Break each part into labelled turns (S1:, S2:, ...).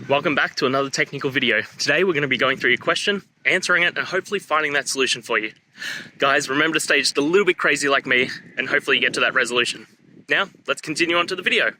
S1: Welcome back to another technical video. Today we're going to be going through your question, answering it, and hopefully finding that solution for you. Guys, remember to stay just a little bit crazy like me, and hopefully you get to that resolution. Now, let's continue on to the video.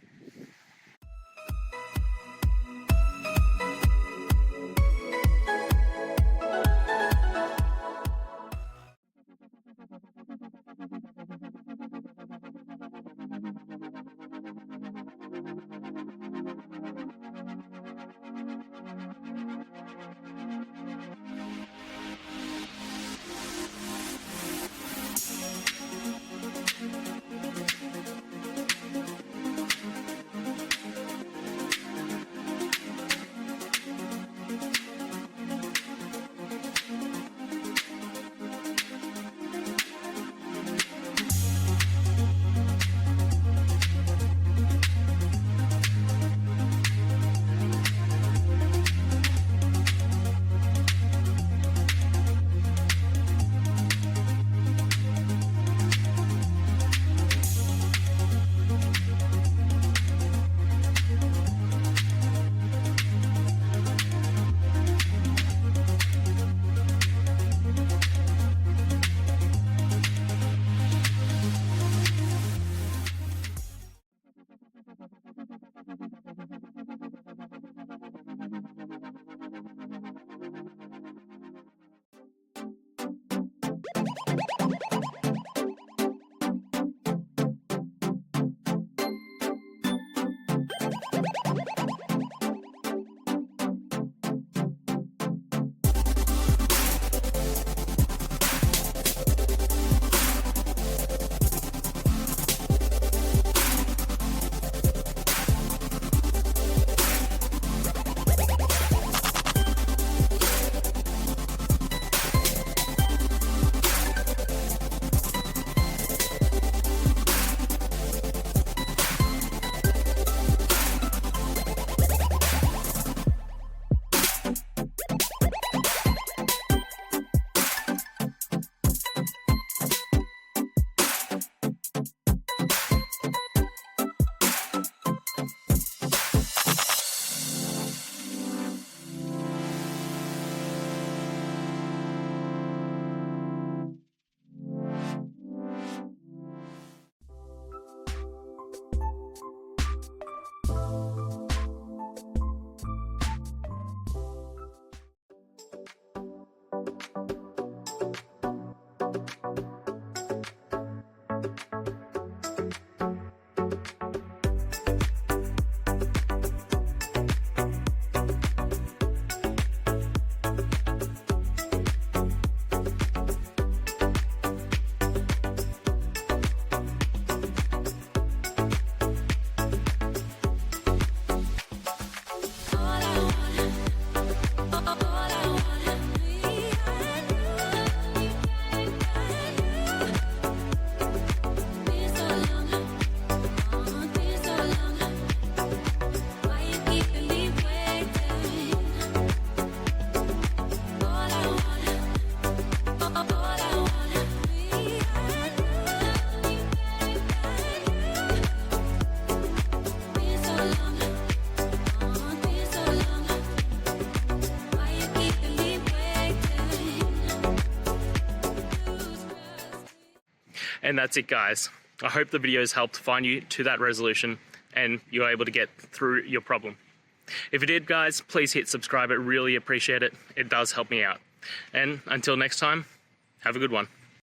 S1: And that's it, guys. I hope the videos helped find you to that resolution and you're able to get through your problem. If it did, guys, please hit subscribe. I really appreciate it. It does help me out. And until next time, have a good one.